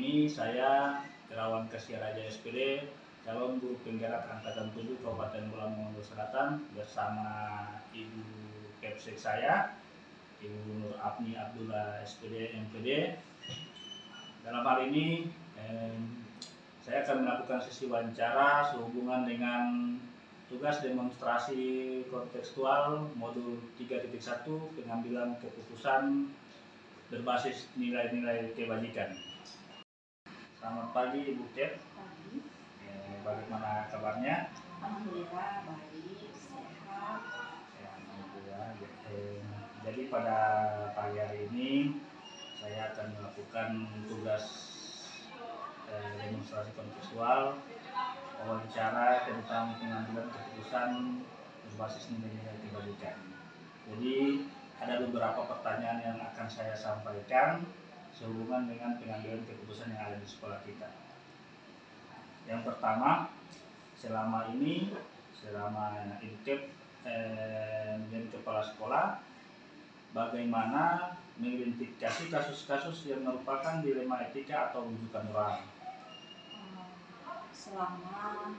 ini saya Terawan Kasih Raja SPD, calon guru penggerak angkatan 7 Kabupaten Bola Mongondo Selatan bersama Ibu Kepsek saya, Ibu Nur Apni Abdullah SPD MPD. Dalam hal ini saya akan melakukan sesi wawancara sehubungan dengan tugas demonstrasi kontekstual modul 3.1 pengambilan keputusan berbasis nilai-nilai kebajikan. Selamat pagi Ibu Kep. Pagi. Bagaimana kabarnya? Alhamdulillah baik, sehat. Alhamdulillah. Jadi pada pagi hari ini saya akan melakukan tugas demonstrasi kontekstual wawancara tentang pengambilan keputusan berbasis nilai-nilai kebajikan. Jadi ada beberapa pertanyaan yang akan saya sampaikan sehubungan dengan pengambilan keputusan yang ada di sekolah kita. Yang pertama, selama Ibu Kep menjadi kepala sekolah, bagaimana mengidentifikasi kasus-kasus yang merupakan dilema etika atau rujukan moral? Selama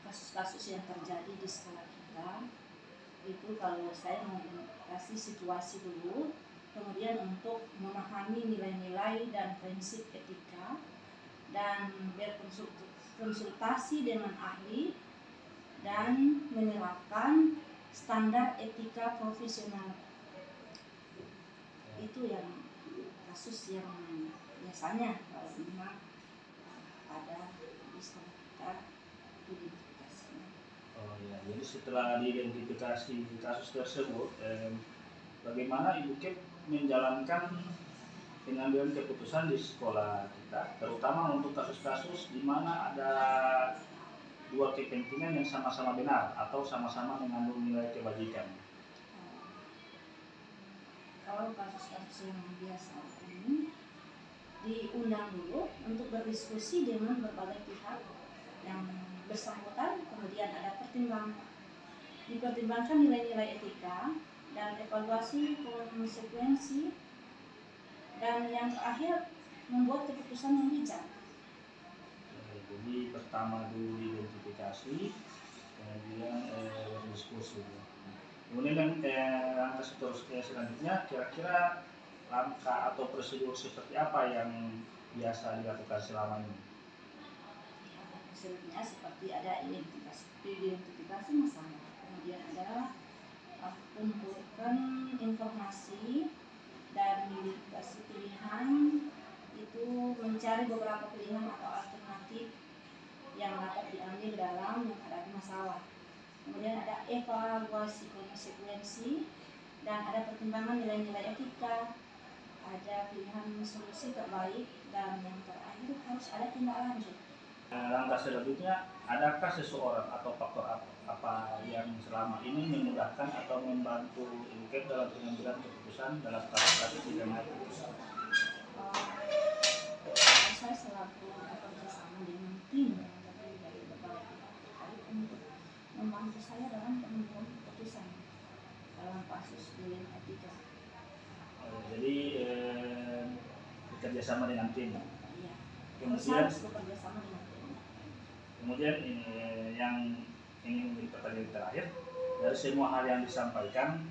kasus-kasus yang terjadi di sekolah kita, itu kalau saya mengidentifikasi situasi dulu, kemudian untuk memahami nilai-nilai dan prinsip etika, dan berkonsultasi dengan ahli dan menerapkan standar etika profesional. Itu yang kasus yang biasanya kalau memang ada di sekolah kita identifikasinya. Oh ya, jadi setelah diidentifikasi kasus tersebut, bagaimana Ibu Kep menjalankan pengambilan keputusan di sekolah kita, terutama untuk kasus-kasus di mana ada dua kepentingan yang sama-sama benar atau sama-sama mengandung nilai kebajikan? Kalau kasus-kasus yang biasa ini diundang dulu untuk berdiskusi dengan berbagai pihak yang bersangkutan, kemudian ada dipertimbangkan nilai-nilai etika dan evaluasi konsekuensi, dan yang terakhir membuat keputusan yang bijak. Jadi pertama dulu identifikasi, kemudian berdiskusi. Kemudian langkah selanjutnya, kira-kira langkah atau prosedur seperti apa yang biasa dilakukan selama ini? Selanjutnya seperti ada identifikasi masalah, kemudian ada kumpulkan informasi dan identifikasi pilihan, itu mencari beberapa pilihan atau alternatif yang dapat diambil dalam menghadapi masalah. Kemudian ada evaluasi konsekuensi dan ada pertimbangan nilai-nilai etika, ada pilihan solusi terbaik, dan yang terakhir harus ada tindak lanjut. Langkah selanjutnya, adakah seseorang atau faktor apa yang selama ini memudahkan atau membantu Ibu Kep dalam pengambilan keputusan dalam kasus-kasus dilema keputusan? Saya selalu bekerja sama dengan tim yang terdiri dari berbagai pihak terkait untuk membantu saya dalam pengambilan keputusan dalam kasus dilema etika. Jadi bekerja sama dengan tim. Iya. Kemudian harus bekerja sama dengan tim. Kemudian ini menjadi pertanyaan terakhir, dari semua hal yang disampaikan,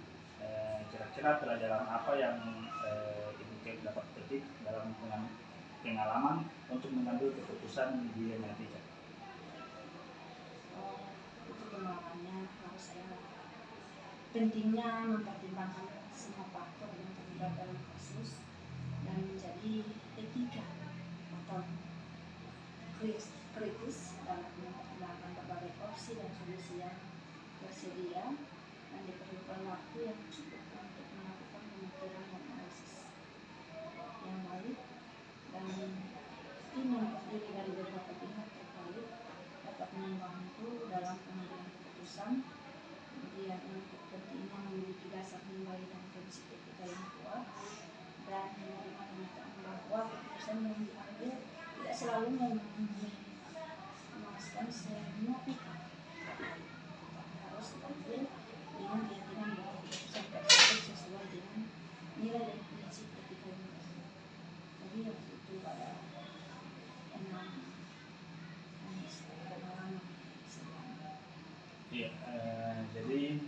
kira-kira pelajaran apa yang Ibu Kep dapat petik dalam pengalaman untuk mengambil keputusan di dilema etika? Itu pengalamannya harus saya pentingnya mempertimbangkan semua faktor yang terlibat dalam kasus dan menjadi etika atau kritis dalam mempertimbangkan berbagai opsi dan solusi yang tersedia, dan diperlukan waktu yang cukup untuk melakukan pemikiran dan analisis yang baik, dan tim yang terdiri dari beberapa pihak terkait dapat membantu dalam pengambilan keputusan. Kemudian untuk pentingnya memiliki dasar nilai dan prinsip etika yang kuat, dan menerima kenyataan bahwa keputusan yang diambil tidak selalu memuaskan semua pihak, harus diambil dengan keyakinan bahwa keputusan tersebut sesuai dengan nilai dan prinsip etika yang baik. Jadi itu pada Ya, jadi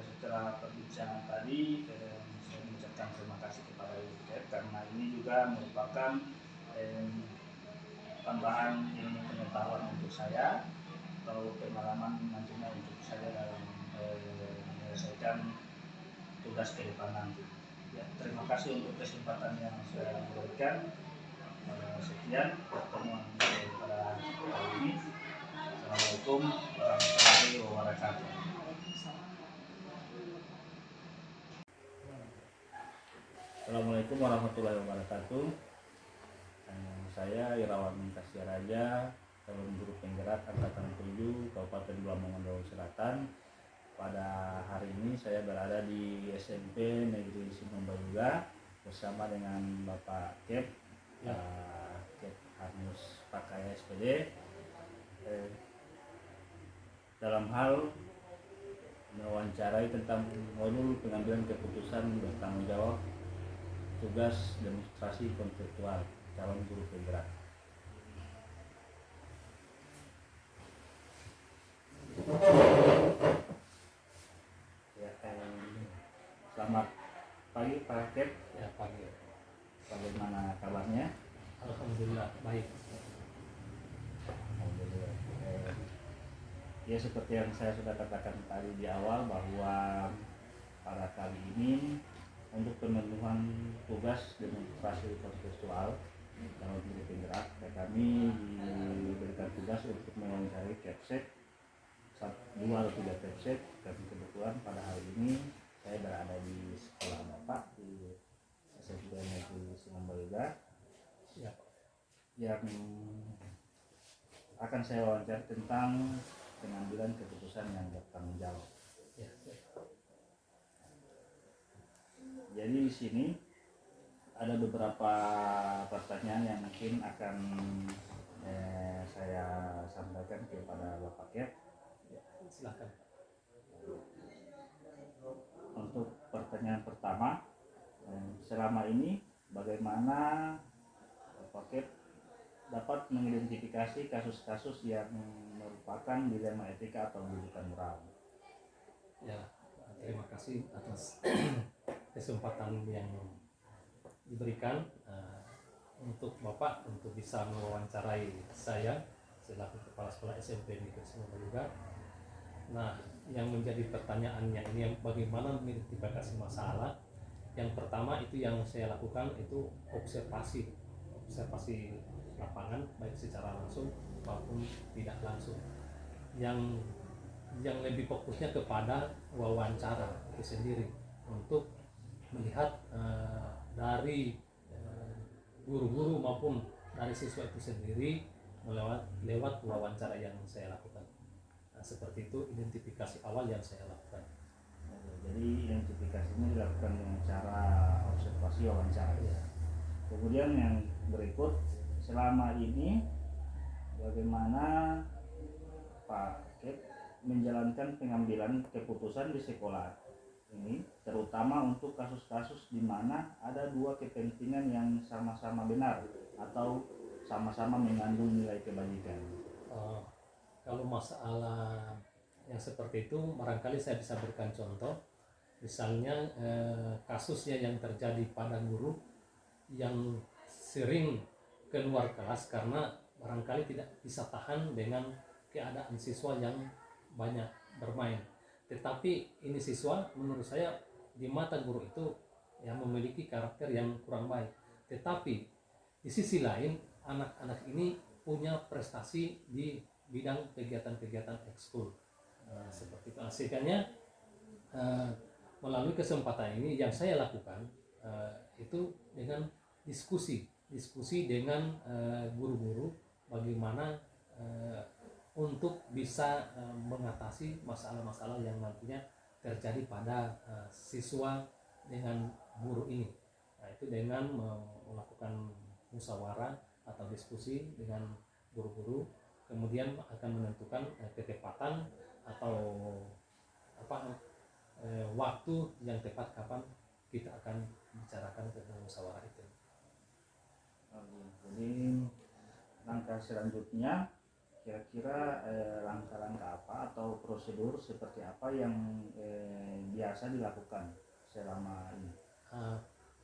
setelah perbincangan tadi, saya mengucapkan terima kasih kepada Ibu Ted karena ini juga merupakan tambahan ilmu pengetahuan untuk saya atau pengalaman nantinya untuk saya dalam menyelesaikan tugas ke depan nanti. Ya, terima kasih untuk kesempatan yang saya berikan. Sekian pertemuan saya pada kali ini. Assalamualaikum warahmatullahi wabarakatuh. Assalamualaikum warahmatullahi wabarakatuh. Saya Irawan Kasyaraja, calon guru penggerak angkatan 7 Kabupaten Lamongan Selatan. Pada hari ini saya berada di SMP Negeri Sinombayuga bersama dengan Bapak Kep, Kep Hanus Pakaya SPD, dalam hal mewawancarai tentang modul pengambilan keputusan bertanggung jawab tugas demonstrasi konseptual calon guru penggerak. Ya, selamat pagi Pak Kep. Ya, pagi. Bagaimana kabarnya? Alhamdulillah baik. Alhamdulillah. Ya, seperti yang saya sudah katakan tadi di awal bahwa pada kali ini untuk pemenuhan tugas demonstrasi konseptual calon guru penggerak, kami diberikan tugas untuk mewawancarai Kepsek 2 atau 3 Kepsek, dan kebetulan pada hari ini saya berada di sekolah Bapak di SMP Negeri Sinombayuga yang akan saya wawancara tentang pengambilan keputusan yang bertanggung jawab. Jadi di sini ada beberapa pertanyaan yang mungkin akan saya sampaikan kepada Bapak Kep. Silakan. Untuk pertanyaan pertama, selama ini bagaimana Bapak Kep dapat mengidentifikasi kasus-kasus yang merupakan dilema etika atau bukan moral? Ya, terima kasih atas kesempatan yang diberikan untuk Bapak untuk bisa mewawancarai saya selaku Kepala Sekolah SMP Negeri Sinombayuga. Nah, yang menjadi pertanyaannya ini yang bagaimana mengidentifikasi masalah. Yang pertama itu yang saya lakukan itu observasi lapangan baik secara langsung maupun tidak langsung. Yang lebih fokusnya kepada wawancara itu sendiri untuk melihat dari guru-guru maupun dari siswa itu sendiri lewat wawancara yang saya lakukan. Nah, seperti itu identifikasi awal yang saya lakukan. Jadi identifikasinya dilakukan dengan cara observasi wawancara. Ya. Kemudian yang berikut, selama ini bagaimana Pak Kep menjalankan pengambilan keputusan di sekolah ini, terutama untuk kasus-kasus di mana ada dua kepentingan yang sama-sama benar atau sama-sama mengandung nilai kebajikan. Kalau masalah yang seperti itu, barangkali saya bisa berikan contoh. Misalnya kasusnya yang terjadi pada guru yang sering keluar kelas karena barangkali tidak bisa tahan dengan keadaan siswa yang banyak bermain. Tetapi ini siswa menurut saya di mata guru itu yang memiliki karakter yang kurang baik. Tetapi di sisi lain anak-anak ini punya prestasi di bidang kegiatan-kegiatan ekskul. Seperti itu hasilnya. Melalui kesempatan ini yang saya lakukan itu dengan diskusi dengan guru-guru bagaimana untuk bisa mengatasi masalah-masalah yang nantinya terjadi pada siswa dengan guru ini. Nah, itu dengan melakukan musyawarah atau diskusi dengan guru-guru, kemudian akan menentukan ketepatan atau waktu yang tepat kapan kita akan bicarakan tentang musyawarah itu. Jadi langkah selanjutnya kira-kira langkah-langkah apa atau prosedur seperti apa yang biasa dilakukan selama ini?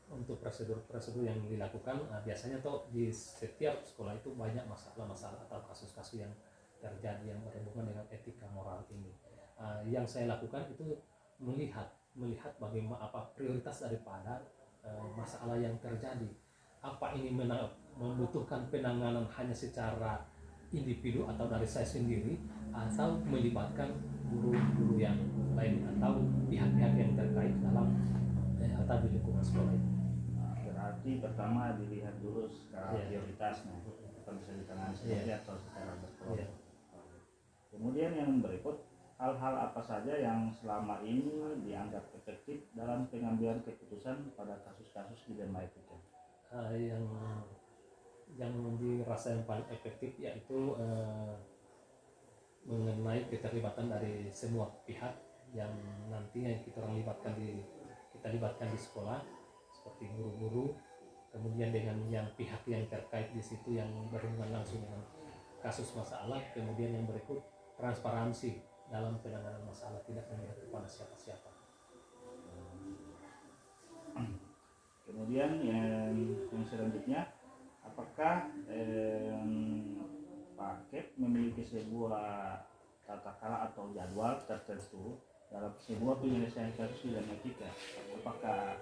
Untuk prosedur yang dilakukan biasanya tuh di setiap sekolah itu banyak masalah-masalah atau kasus-kasus yang terjadi yang berhubungan dengan etika moral ini. Yang saya lakukan itu melihat bagaimana apa prioritas daripada masalah yang terjadi. Apa ini membutuhkan penanganan hanya secara individu atau dari saya sendiri, atau melibatkan guru-guru yang lain atau pihak-pihak yang terkait dalam atau di lingkungan sekolah itu. Berarti pertama dilihat dulu skala Iya. prioritasnya, apa bisa ditangani sendiri atau secara berkelompok. Iya. Kemudian yang berikut, hal-hal apa saja yang selama ini dianggap efektif dalam pengambilan keputusan pada kasus-kasus dilema etika? Yang dirasa yang paling efektif yaitu mengenai keterlibatan dari semua pihak yang nantinya kita libatkan di sekolah, seperti guru-guru, kemudian dengan yang pihak yang terkait di situ yang berhubungan langsung dengan kasus masalah, kemudian yang berikut transparansi dalam penanganan masalah, tidak memihak kepada siapa-siapa. Kemudian yang selanjutnya, apakah Pak Kep memiliki sebuah tata cara atau jadwal tertentu dalam sebuah penyelesaian kasus dilema etika? Apakah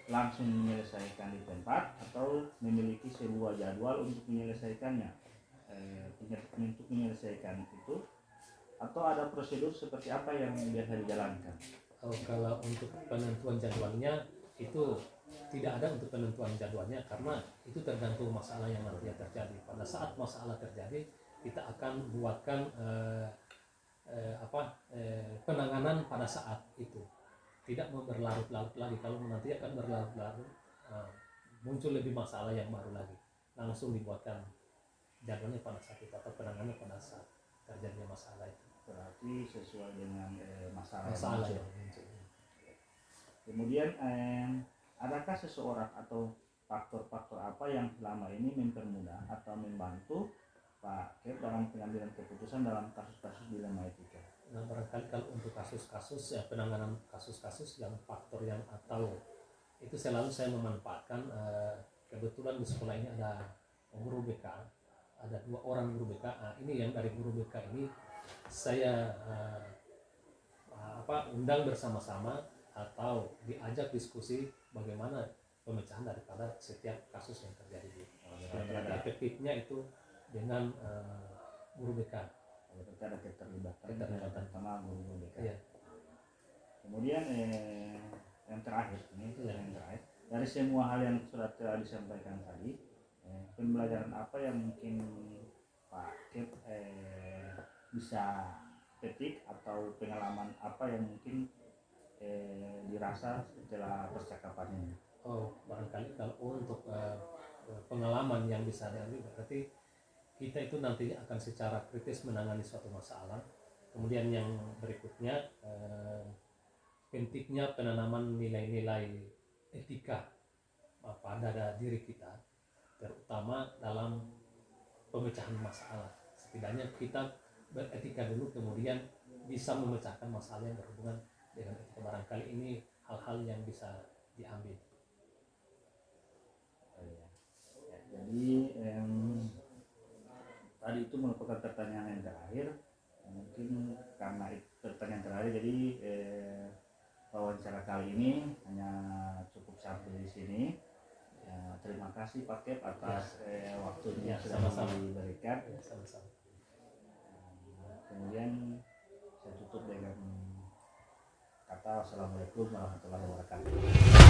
langsung menyelesaikan di tempat atau memiliki sebuah jadwal untuk menyelesaikannya, untuk menyelesaikan itu, atau ada prosedur seperti apa yang biasa dijalankan? Kalau untuk penentuan jadwalnya itu tidak ada untuk penentuan jadwalnya, karena itu tergantung masalah yang nanti terjadi. Pada saat masalah terjadi, kita akan buatkan penanganan pada saat itu, tidak berlarut-larut lagi. Kalau nanti akan berlarut-larut, muncul lebih masalah yang baru lagi, langsung dibuatkan jadwalnya pada saat itu atau penanganannya pada saat terjadinya masalah itu. Berarti sesuai dengan masalah yang muncul. Kemudian adakah seseorang atau faktor-faktor apa yang selama ini mempermudah atau membantu Pak Kep dalam pengambilan keputusan dalam kasus-kasus dilema etika? Nah, barangkali kalau untuk kasus-kasus penanganan kasus-kasus yang faktor yang atau itu selalu saya memanfaatkan, kebetulan di sekolah ini ada guru BK, ada 2 orang guru BK. Ini yang dari guru BK ini saya undang bersama-sama atau diajak diskusi bagaimana pemecahan daripada setiap kasus yang terjadi. Efektifnya itu dengan guru BK. Kita ada keterlibatan sama guru BK. Iya. Kemudian yang terakhir dari semua hal yang sudah telah disampaikan tadi, pembelajaran apa yang mungkin Pak Kep bisa petik atau pengalaman apa yang mungkin dirasa setelah percakapan ini? Barangkali kalau untuk pengalaman yang bisa diambil, berarti kita itu nantinya akan secara kritis menangani suatu masalah. Kemudian yang berikutnya, pentingnya penanaman nilai-nilai etika pada diri kita, terutama dalam pemecahan masalah. Setidaknya kita beretika dulu, kemudian bisa memecahkan masalah yang berhubungan dengan etika. Barangkali ini hal-hal yang bisa diambil. Jadi tadi itu merupakan pertanyaan yang terakhir. Mungkin karena itu pertanyaan terakhir, jadi wawancara kali ini hanya cukup sampai di sini. Terima kasih Pak Kep atas waktunya yang sudah diberikan. Sama-sama. Kemudian saya tutup dengan kata wassalamualaikum warahmatullahi wabarakatuh.